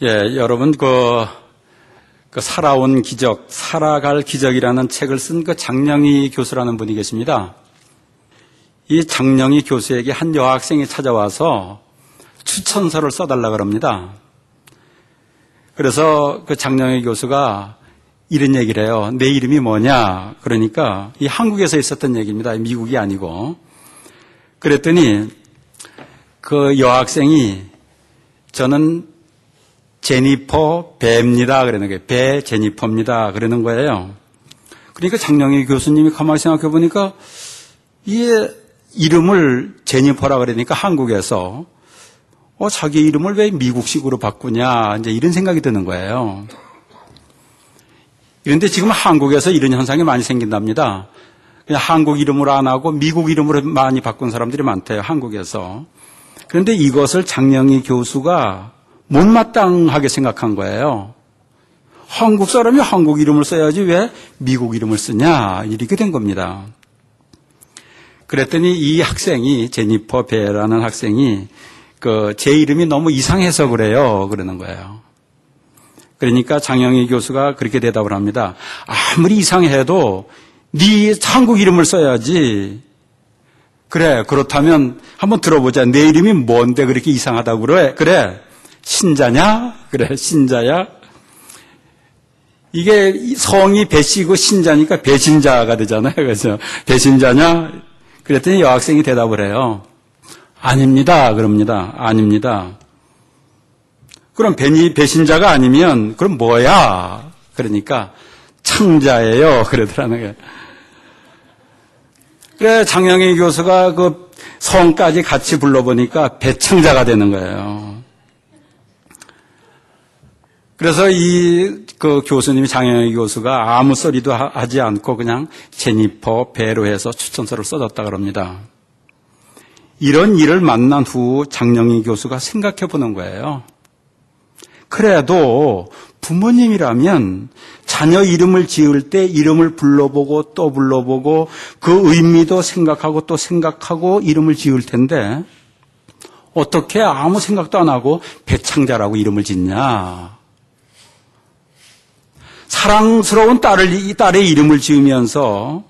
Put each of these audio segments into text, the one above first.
예, 여러분, 살아온 기적, 살아갈 기적이라는 책을 쓴 장영희 교수라는 분이 계십니다. 이 장영희 교수에게 한 여학생이 찾아와서 추천서를 써달라고 합니다. 그래서 장영희 교수가 이런 얘기를 해요. 내 이름이 뭐냐? 그러니까 이 한국에서 있었던 얘기입니다. 미국이 아니고. 그랬더니 그 여학생이 저는 제니퍼 배입니다. 그러는 거예요. 배 제니퍼입니다. 그러는 거예요. 그러니까 장영희 교수님이 가만히 생각해 보니까 이 이름을 제니퍼라 그러니까 한국에서 자기 이름을 왜 미국식으로 바꾸냐 이제 이런 생각이 드는 거예요. 그런데 지금 한국에서 이런 현상이 많이 생긴답니다. 그냥 한국 이름으로 안 하고 미국 이름으로 많이 바꾼 사람들이 많대요. 한국에서. 그런데 이것을 장영희 교수가 못마땅하게 생각한 거예요. 한국 사람이 한국 이름을 써야지 왜 미국 이름을 쓰냐 이렇게 된 겁니다. 그랬더니 이 학생이 제니퍼 베라는 학생이 제 이름이 너무 이상해서 그래요. 그러는 거예요. 그러니까 장영희 교수가 그렇게 대답을 합니다. 아무리 이상해도 네 한국 이름을 써야지. 그래, 그렇다면 한번 들어보자. 내 이름이 뭔데 그렇게 이상하다고 그래? 그래, 신자냐? 그래, 신자야? 이게 성이 배씨고 신자니까 배신자가 되잖아요. 그래서 배신자냐? 그랬더니 여학생이 대답을 해요. 아닙니다. 그럽니다. 아닙니다. 그럼 배신자가 아니면 그럼 뭐야? 그러니까 창자예요. 그러더라는 거예요. 그래 장영희 교수가 그 성까지 같이 불러보니까 배창자가 되는 거예요. 그래서 그 교수님이 장영희 교수가 아무 소리도 하지 않고 그냥 제니퍼 배로 해서 추천서를 써줬다 그럽니다. 이런 일을 만난 후 장영희 교수가 생각해 보는 거예요. 그래도 부모님이라면 자녀 이름을 지을 때 이름을 불러보고 또 불러보고 그 의미도 생각하고 또 생각하고 이름을 지을 텐데 어떻게 아무 생각도 안 하고 배창자라고 이름을 짓냐. 사랑스러운 딸의 이름을 지으면서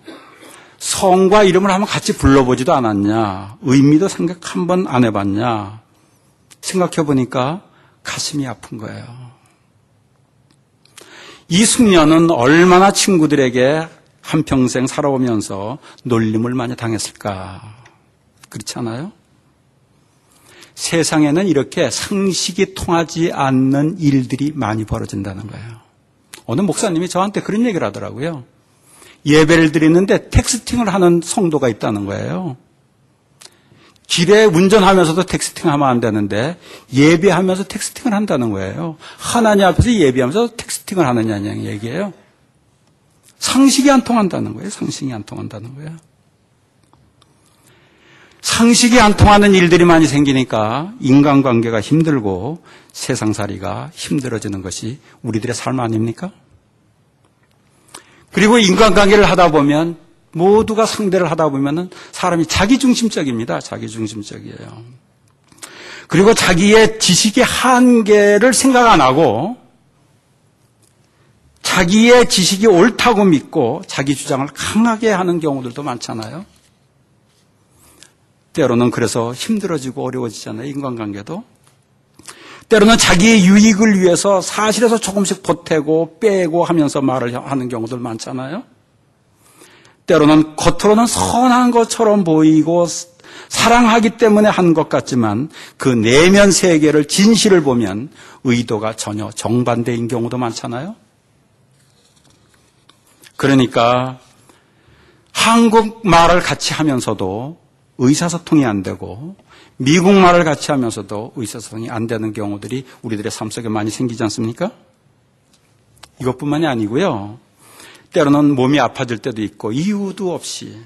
성과 이름을 한번 같이 불러보지도 않았냐. 의미도 생각 한번 안 해봤냐. 생각해 보니까 가슴이 아픈 거예요. 이 숙녀는 얼마나 친구들에게 한평생 살아오면서 놀림을 많이 당했을까. 그렇지 않아요? 세상에는 이렇게 상식이 통하지 않는 일들이 많이 벌어진다는 거예요. 어느 목사님이 저한테 그런 얘기를 하더라고요. 예배를 드리는데 텍스팅을 하는 성도가 있다는 거예요. 길에 운전하면서도 텍스팅하면 안 되는데 예배하면서 텍스팅을 한다는 거예요. 하나님 앞에서 예배하면서 텍스팅을 하느냐는 얘기예요. 상식이 안 통한다는 거예요. 상식이 안 통한다는 거예요. 상식이 안 통하는 일들이 많이 생기니까 인간관계가 힘들고 세상살이가 힘들어지는 것이 우리들의 삶 아닙니까? 그리고 인간관계를 하다 보면 모두가 상대를 하다 보면은 사람이 자기중심적입니다. 자기중심적이에요. 그리고 자기의 지식의 한계를 생각 안 하고 자기의 지식이 옳다고 믿고 자기 주장을 강하게 하는 경우들도 많잖아요. 때로는 그래서 힘들어지고 어려워지잖아요. 인간관계도. 때로는 자기의 유익을 위해서 사실에서 조금씩 보태고 빼고 하면서 말을 하는 경우들 많잖아요. 때로는 겉으로는 선한 것처럼 보이고 사랑하기 때문에 한 것 같지만 그 내면 세계를 진실을 보면 의도가 전혀 정반대인 경우도 많잖아요. 그러니까 한국말을 같이 하면서도 의사소통이 안 되고 미국말을 같이 하면서도 의사소통이 안 되는 경우들이 우리들의 삶 속에 많이 생기지 않습니까? 이것뿐만이 아니고요. 때로는 몸이 아파질 때도 있고 이유도 없이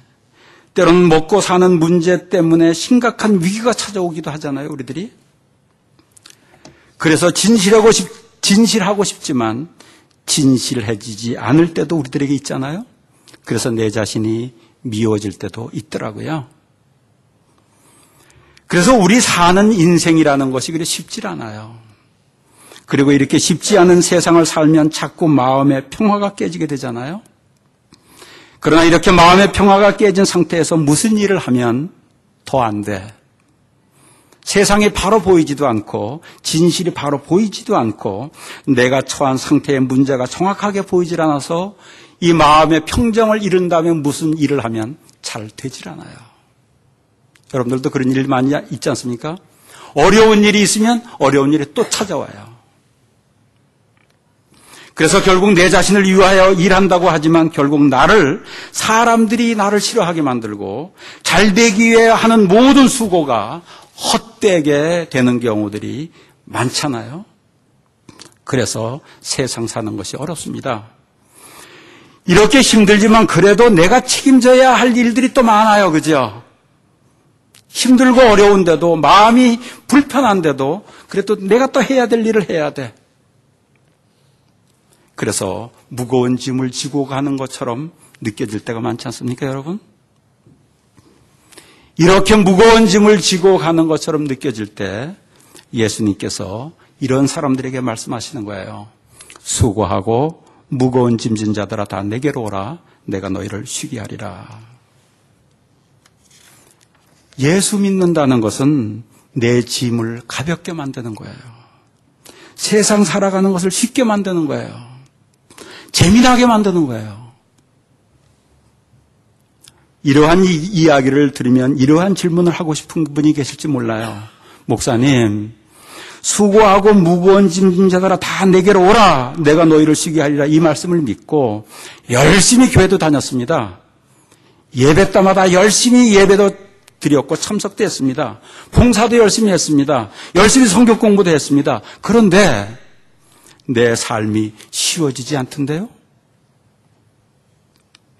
때로는 먹고 사는 문제 때문에 심각한 위기가 찾아오기도 하잖아요. 우리들이. 그래서 진실하고 싶지만 진실해지지 않을 때도 우리들에게 있잖아요. 그래서 내 자신이 미워질 때도 있더라고요. 그래서 우리 사는 인생이라는 것이 그리 쉽지 않아요. 그리고 이렇게 쉽지 않은 세상을 살면 자꾸 마음의 평화가 깨지게 되잖아요. 그러나 이렇게 마음의 평화가 깨진 상태에서 무슨 일을 하면 더 안 돼. 세상이 바로 보이지도 않고 진실이 바로 보이지도 않고 내가 처한 상태의 문제가 정확하게 보이질 않아서 이 마음의 평정을 잃은다면 무슨 일을 하면 잘 되질 않아요. 여러분들도 그런 일 많이 있지 않습니까? 어려운 일이 있으면 어려운 일이 또 찾아와요. 그래서 결국 내 자신을 위하여 일한다고 하지만 결국 사람들이 나를 싫어하게 만들고 잘 되기 위해 하는 모든 수고가 헛되게 되는 경우들이 많잖아요. 그래서 세상 사는 것이 어렵습니다. 이렇게 힘들지만 그래도 내가 책임져야 할 일들이 또 많아요. 그죠? 힘들고 어려운데도 마음이 불편한데도 그래도 내가 또 해야 될 일을 해야 돼. 그래서 무거운 짐을 지고 가는 것처럼 느껴질 때가 많지 않습니까, 여러분? 이렇게 무거운 짐을 지고 가는 것처럼 느껴질 때 예수님께서 이런 사람들에게 말씀하시는 거예요. 수고하고 무거운 짐진 자들아 다 내게로 오라. 내가 너희를 쉬게 하리라. 예수 믿는다는 것은 내 짐을 가볍게 만드는 거예요. 세상 살아가는 것을 쉽게 만드는 거예요. 재미나게 만드는 거예요. 이러한 이야기를 들으면 이러한 질문을 하고 싶은 분이 계실지 몰라요. 목사님, 수고하고 무거운 짐진 자들아 다 내게로 오라. 내가 너희를 쉬게 하리라. 이 말씀을 믿고 열심히 교회도 다녔습니다. 예배 때마다 열심히 예배도 드렸고 참석도 했습니다. 봉사도 열심히 했습니다. 열심히 성경 공부도 했습니다. 그런데 내 삶이 쉬워지지 않던데요?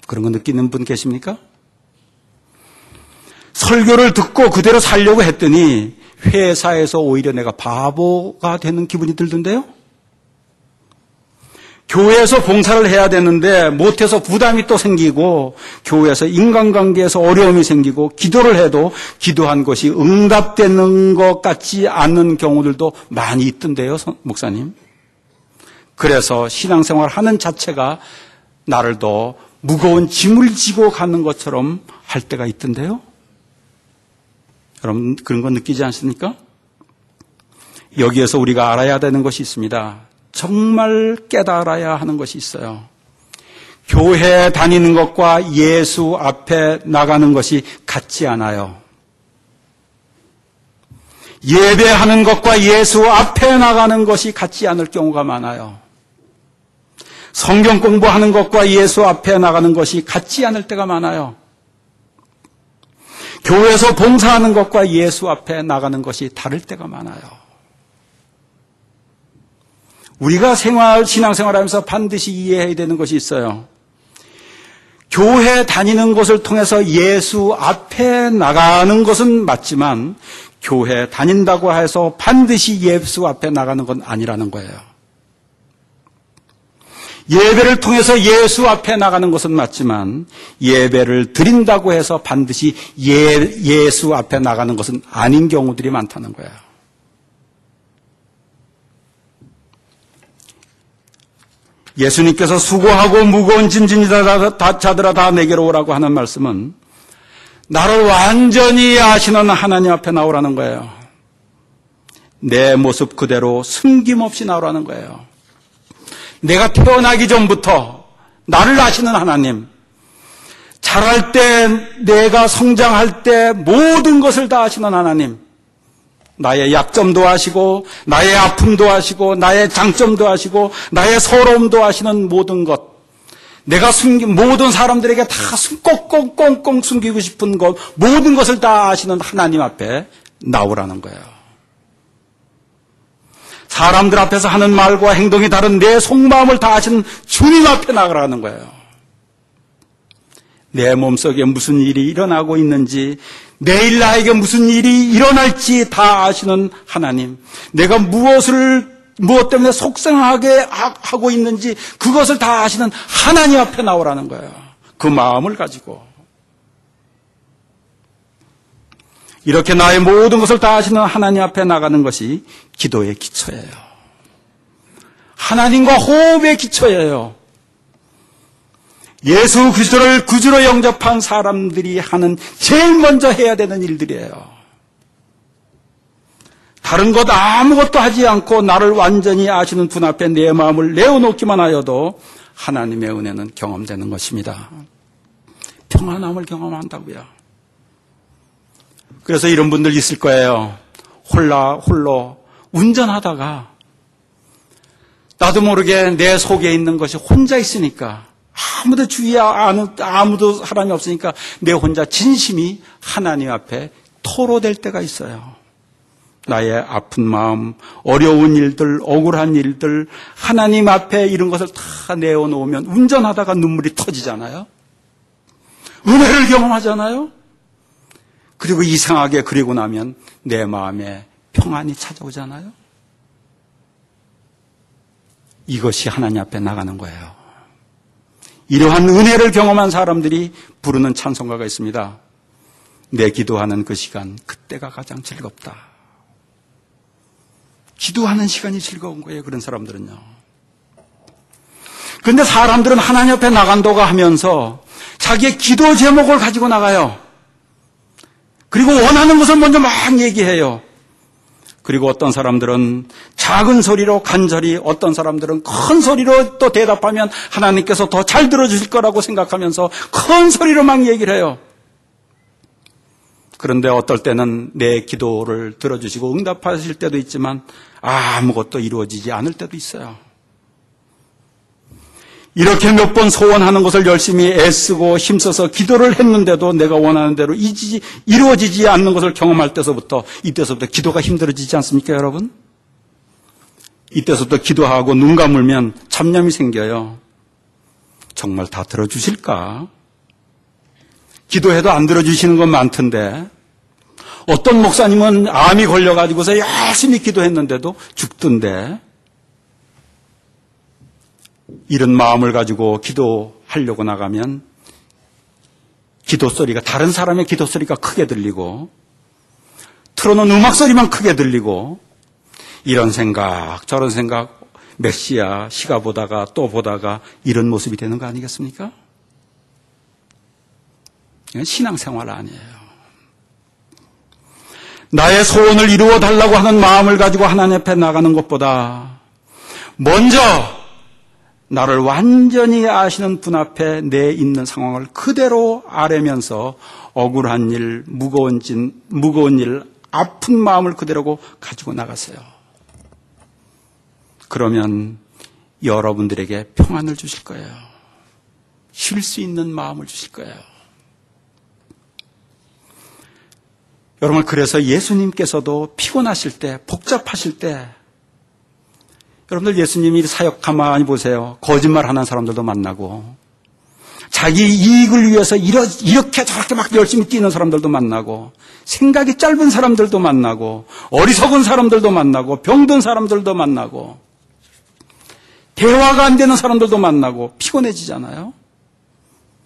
그런 거 느끼는 분 계십니까? 설교를 듣고 그대로 살려고 했더니 회사에서 오히려 내가 바보가 되는 기분이 들던데요? 교회에서 봉사를 해야 되는데 못해서 부담이 또 생기고 교회에서 인간관계에서 어려움이 생기고 기도를 해도 기도한 것이 응답되는 것 같지 않는 경우들도 많이 있던데요, 목사님. 그래서 신앙생활 하는 자체가 나를 더 무거운 짐을 지고 가는 것처럼 할 때가 있던데요. 여러분 그런 거 느끼지 않습니까? 여기에서 우리가 알아야 되는 것이 있습니다. 정말 깨달아야 하는 것이 있어요. 교회 다니는 것과 예수 앞에 나가는 것이 같지 않아요. 예배하는 것과 예수 앞에 나가는 것이 같지 않을 경우가 많아요. 성경 공부하는 것과 예수 앞에 나가는 것이 같지 않을 때가 많아요. 교회에서 봉사하는 것과 예수 앞에 나가는 것이 다를 때가 많아요. 우리가 신앙생활하면서 반드시 이해해야 되는 것이 있어요. 교회 다니는 것을 통해서 예수 앞에 나가는 것은 맞지만 교회 다닌다고 해서 반드시 예수 앞에 나가는 건 아니라는 거예요. 예배를 통해서 예수 앞에 나가는 것은 맞지만 예배를 드린다고 해서 반드시 예수 앞에 나가는 것은 아닌 경우들이 많다는 거예요. 예수님께서 수고하고 무거운 짐진 자들아 다 내게로 오라고 하는 말씀은 나를 완전히 아시는 하나님 앞에 나오라는 거예요. 내 모습 그대로 숨김없이 나오라는 거예요. 내가 태어나기 전부터 나를 아시는 하나님, 자랄 때 내가 성장할 때 모든 것을 다 아시는 하나님, 나의 약점도 아시고 나의 아픔도 아시고 나의 장점도 아시고 나의 서러움도 아시는 모든 것, 내가 숨긴 모든 사람들에게 다 꽁꽁꽁꽁 숨기고 싶은 것, 모든 것을 다 아시는 하나님 앞에 나오라는 거예요. 사람들 앞에서 하는 말과 행동이 다른 내 속마음을 다 아시는 주님 앞에 나가라는 거예요. 내 몸속에 무슨 일이 일어나고 있는지, 내일 나에게 무슨 일이 일어날지 다 아시는 하나님, 내가 무엇 때문에 속상하게 하고 있는지 그것을 다 아시는 하나님 앞에 나오라는 거예요. 그 마음을 가지고. 이렇게 나의 모든 것을 다 아시는 하나님 앞에 나가는 것이 기도의 기초예요. 하나님과 호흡의 기초예요. 예수 그리스도를 구주로 영접한 사람들이 하는 제일 먼저 해야 되는 일들이에요. 다른 것 아무것도 하지 않고 나를 완전히 아시는 분 앞에 내 마음을 내어놓기만 하여도 하나님의 은혜는 경험되는 것입니다. 평안함을 경험한다고요. 그래서 이런 분들 있을 거예요. 홀로 운전하다가 나도 모르게 내 속에 있는 것이 혼자 있으니까 아무도 주위에 아무도 사람이 없으니까 내 혼자 진심이 하나님 앞에 토로될 때가 있어요. 나의 아픈 마음, 어려운 일들, 억울한 일들, 하나님 앞에 이런 것을 다 내어놓으면 운전하다가 눈물이 터지잖아요. 은혜를 경험하잖아요. 그리고 이상하게 그리고 나면 내 마음에 평안이 찾아오잖아요. 이것이 하나님 앞에 나가는 거예요. 이러한 은혜를 경험한 사람들이 부르는 찬송가가 있습니다. 내 기도하는 그 시간, 그때가 가장 즐겁다. 기도하는 시간이 즐거운 거예요. 그런 사람들은요. 그런데 사람들은 하나님 앞에 나간다고 하면서 자기의 기도 제목을 가지고 나가요. 그리고 원하는 것을 먼저 막 얘기해요. 그리고 어떤 사람들은 작은 소리로 간절히, 어떤 사람들은 큰 소리로 또 대답하면 하나님께서 더 잘 들어주실 거라고 생각하면서 큰 소리로 막 얘기를 해요. 그런데 어떨 때는 내 기도를 들어주시고 응답하실 때도 있지만 아무것도 이루어지지 않을 때도 있어요. 이렇게 몇 번 소원하는 것을 열심히 애쓰고 힘써서 기도를 했는데도 내가 원하는 대로 이루어지지 않는 것을 경험할 때서부터, 이때서부터 기도가 힘들어지지 않습니까, 여러분? 이때서부터 기도하고 눈 감으면 잡념이 생겨요. 정말 다 들어주실까? 기도해도 안 들어주시는 건 많던데, 어떤 목사님은 암이 걸려가지고서 열심히 기도했는데도 죽던데, 이런 마음을 가지고 기도하려고 나가면 기도 소리가, 다른 사람의 기도 소리가 크게 들리고 틀어놓은 음악 소리만 크게 들리고, 이런 생각 저런 생각 몇 시야 시가 보다가 또 보다가 이런 모습이 되는 거 아니겠습니까? 이건 신앙생활 아니에요. 나의 소원을 이루어 달라고 하는 마음을 가지고 하나님 앞에 나가는 것보다 먼저 나를 완전히 아시는 분 앞에 내 있는 상황을 그대로 아뢰면서 억울한 일, 무거운 일, 아픈 마음을 그대로 가지고 나가세요. 그러면 여러분들에게 평안을 주실 거예요. 쉴 수 있는 마음을 주실 거예요. 여러분, 그래서 예수님께서도 피곤하실 때, 복잡하실 때, 여러분들 예수님이 사역 가만히 보세요. 거짓말하는 사람들도 만나고, 자기 이익을 위해서 이렇게 저렇게 막 열심히 뛰는 사람들도 만나고, 생각이 짧은 사람들도 만나고, 어리석은 사람들도 만나고, 병든 사람들도 만나고, 대화가 안 되는 사람들도 만나고 피곤해지잖아요.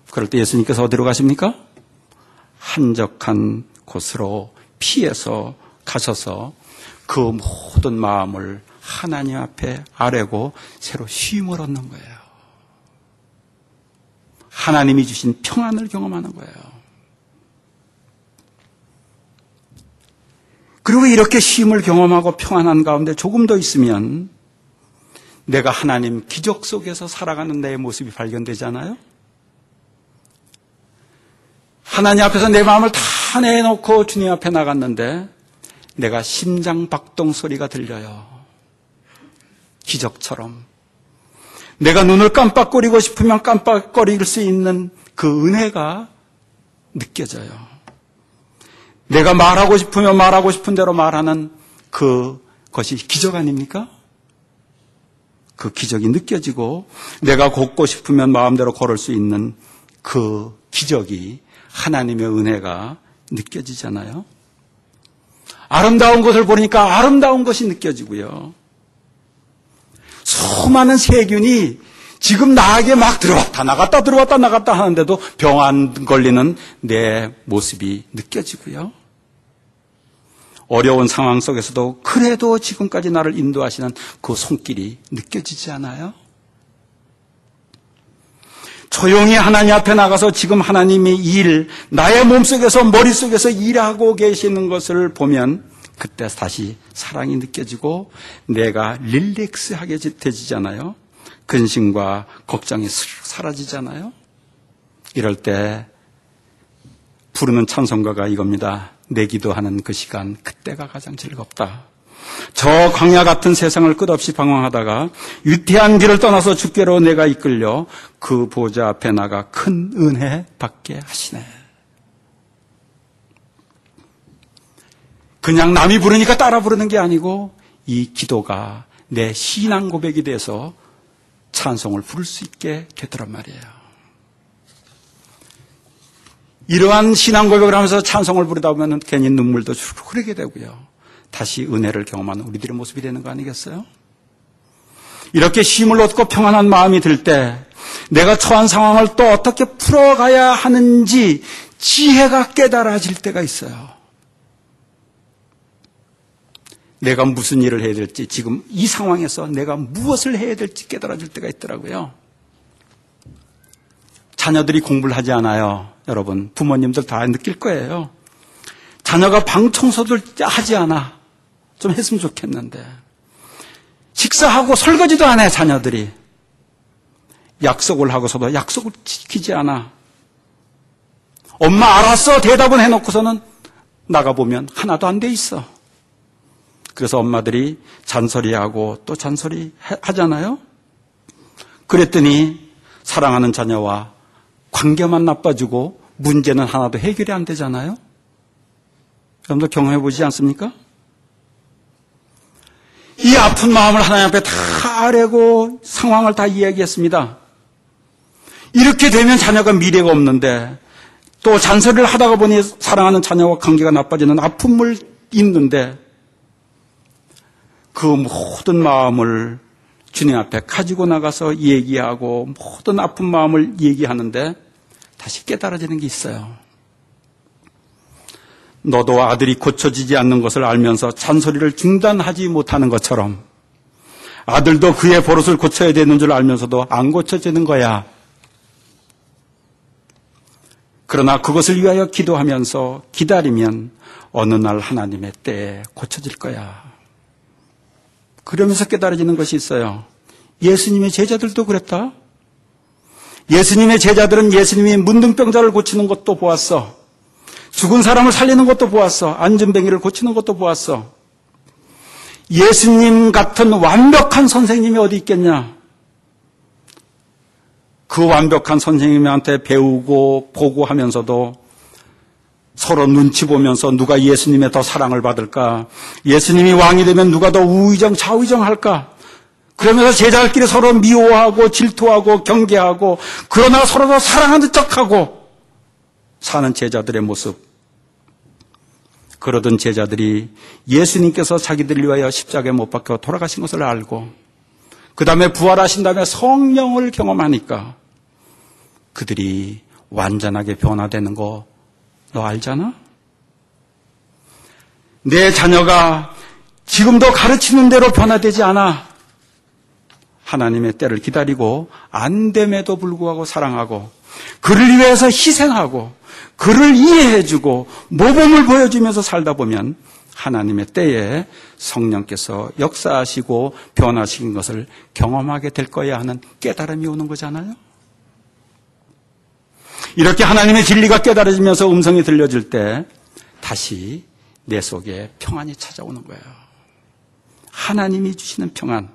그럴 때 예수님께서 어디로 가십니까? 한적한 곳으로 피해서 가셔서 그 모든 마음을 하나님 앞에 아뢰고 새로 쉼을 얻는 거예요. 하나님이 주신 평안을 경험하는 거예요. 그리고 이렇게 쉼을 경험하고 평안한 가운데 조금 더 있으면 내가 하나님 기적 속에서 살아가는 내 모습이 발견되잖아요. 하나님 앞에서 내 마음을 다 내놓고 주님 앞에 나갔는데 내가 심장 박동 소리가 들려요. 기적처럼. 내가 눈을 깜빡거리고 싶으면 깜빡거릴 수 있는 그 은혜가 느껴져요. 내가 말하고 싶으면 말하고 싶은 대로 말하는 그것이 기적 아닙니까? 그 기적이 느껴지고 내가 걷고 싶으면 마음대로 걸을 수 있는 그 기적이, 하나님의 은혜가 느껴지잖아요. 아름다운 것을 보니까 아름다운 것이 느껴지고요. 수많은 세균이 지금 나에게 막 들어왔다 나갔다 들어왔다 나갔다 하는데도 병 안 걸리는 내 모습이 느껴지고요. 어려운 상황 속에서도 그래도 지금까지 나를 인도하시는 그 손길이 느껴지지 않아요? 조용히 하나님 앞에 나가서 지금 하나님이 나의 몸속에서 머릿속에서 일하고 계시는 것을 보면 그때 다시 사랑이 느껴지고 내가 릴렉스하게 되지잖아요. 근심과 걱정이 사라지잖아요. 이럴 때 부르는 찬송가가 이겁니다. 내 기도하는 그 시간, 그때가 가장 즐겁다. 저 광야 같은 세상을 끝없이 방황하다가 유태한 길을 떠나서 주께로 내가 이끌려 그 보좌 앞에 나가 큰 은혜 받게 하시네. 그냥 남이 부르니까 따라 부르는 게 아니고 이 기도가 내 신앙 고백이 돼서 찬송을 부를 수 있게 되더란 말이에요. 이러한 신앙 고백을 하면서 찬송을 부르다 보면 괜히 눈물도 주르륵 흐르게 되고요. 다시 은혜를 경험하는 우리들의 모습이 되는 거 아니겠어요? 이렇게 쉼을 얻고 평안한 마음이 들 때 내가 처한 상황을 또 어떻게 풀어가야 하는지 지혜가 깨달아질 때가 있어요. 내가 무슨 일을 해야 될지, 지금 이 상황에서 내가 무엇을 해야 될지 깨달아질 때가 있더라고요. 자녀들이 공부를 하지 않아요. 여러분, 부모님들 다 느낄 거예요. 자녀가 방 청소를 하지 않아. 좀 했으면 좋겠는데. 식사하고 설거지도 안 해, 자녀들이. 약속을 하고서도 약속을 지키지 않아. 엄마 알았어 대답은 해놓고서는 나가보면 하나도 안 돼 있어. 그래서 엄마들이 잔소리하고 또 잔소리 하잖아요. 그랬더니 사랑하는 자녀와 관계만 나빠지고 문제는 하나도 해결이 안 되잖아요. 여러분들 경험해보지 않습니까? 이 아픈 마음을 하나님 앞에 다 아뢰고 상황을 다 이야기했습니다. 이렇게 되면 자녀가 미래가 없는데 또 잔소리를 하다가 보니 사랑하는 자녀와 관계가 나빠지는 아픔을 있는데 그 모든 마음을 주님 앞에 가지고 나가서 얘기하고 모든 아픈 마음을 얘기하는데 다시 깨달아지는 게 있어요. 너도 아들이 고쳐지지 않는 것을 알면서 잔소리를 중단하지 못하는 것처럼 아들도 그의 버릇을 고쳐야 되는 줄 알면서도 안 고쳐지는 거야. 그러나 그것을 위하여 기도하면서 기다리면 어느 날 하나님의 때에 고쳐질 거야. 그러면서 깨달아지는 것이 있어요. 예수님의 제자들도 그랬다. 예수님의 제자들은 예수님이 문둥병자를 고치는 것도 보았어. 죽은 사람을 살리는 것도 보았어. 안전뱅이를 고치는 것도 보았어. 예수님 같은 완벽한 선생님이 어디 있겠냐? 그 완벽한 선생님한테 배우고 보고 하면서도 서로 눈치 보면서 누가 예수님의 더 사랑을 받을까? 예수님이 왕이 되면 누가 더 우의정 좌의정 할까? 그러면서 제자들끼리 서로 미워하고 질투하고 경계하고 그러나 서로 더 사랑하는 척하고 사는 제자들의 모습. 그러던 제자들이 예수님께서 자기들을 위하여 십자가에 못 박혀 돌아가신 것을 알고 그 다음에 부활하신 다음에 성령을 경험하니까 그들이 완전하게 변화되는 거 너 알잖아? 내 자녀가 지금도 가르치는 대로 변화되지 않아. 하나님의 때를 기다리고 안 됨에도 불구하고 사랑하고 그를 위해서 희생하고 그를 이해해주고 모범을 보여주면서 살다 보면 하나님의 때에 성령께서 역사하시고 변화시킨 것을 경험하게 될 거야 하는 깨달음이 오는 거잖아요. 이렇게 하나님의 진리가 깨달아지면서 음성이 들려질 때 다시 내 속에 평안이 찾아오는 거예요. 하나님이 주시는 평안.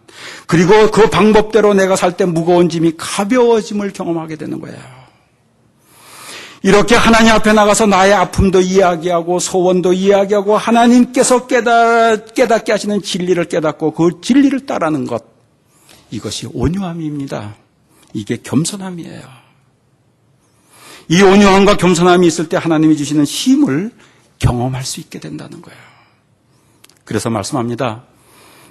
그리고 그 방법대로 내가 살 때 무거운 짐이 가벼워짐을 경험하게 되는 거예요. 이렇게 하나님 앞에 나가서 나의 아픔도 이야기하고 소원도 이야기하고 하나님께서 깨닫게 하시는 진리를 깨닫고 그 진리를 따르는 것. 이것이 온유함입니다. 이게 겸손함이에요. 이 온유함과 겸손함이 있을 때 하나님이 주시는 힘을 경험할 수 있게 된다는 거예요. 그래서 말씀합니다.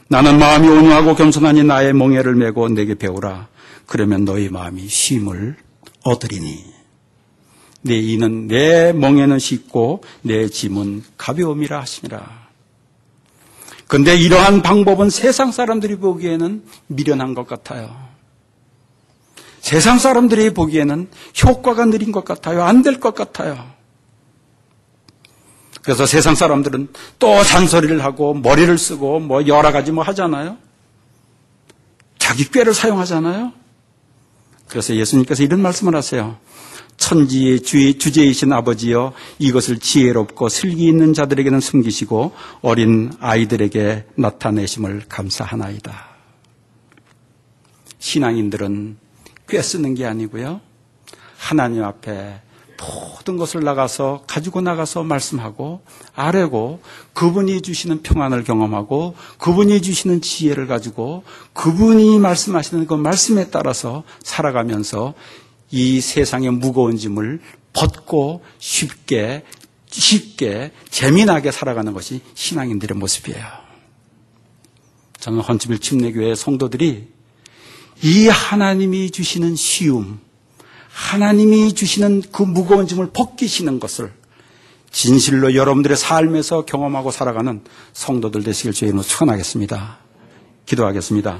나는 마음이 온유하고 겸손하니 나의 멍에를 메고 내게 배우라. 그러면 너희 마음이 쉼을 얻으리니. 내 이는 내 멍에는 쉽고 내 짐은 가벼움이라 하시니라. 그런데 이러한 방법은 세상 사람들이 보기에는 미련한 것 같아요. 세상 사람들이 보기에는 효과가 느린 것 같아요. 안 될 것 같아요. 그래서 세상 사람들은 또 잔소리를 하고 머리를 쓰고 뭐 여러 가지 뭐 하잖아요. 자기 꾀를 사용하잖아요. 그래서 예수님께서 이런 말씀을 하세요. 천지의 주제이신 아버지여, 이것을 지혜롭고 슬기 있는 자들에게는 숨기시고 어린 아이들에게 나타내심을 감사하나이다. 신앙인들은 꾀 쓰는 게 아니고요, 하나님 앞에 모든 것을 가지고 나가서 말씀하고 아뢰고 그분이 주시는 평안을 경험하고 그분이 주시는 지혜를 가지고 그분이 말씀하시는 그 말씀에 따라서 살아가면서 이 세상의 무거운 짐을 벗고 쉽게 재미나게 살아가는 것이 신앙인들의 모습이에요. 저는 헌치빌 침례교회 성도들이 이 하나님이 주시는 쉬움, 하나님이 주시는 그 무거운 짐을 벗기시는 것을 진실로 여러분들의 삶에서 경험하고 살아가는 성도들 되시길 주의 이름으로 축원하겠습니다. 기도하겠습니다.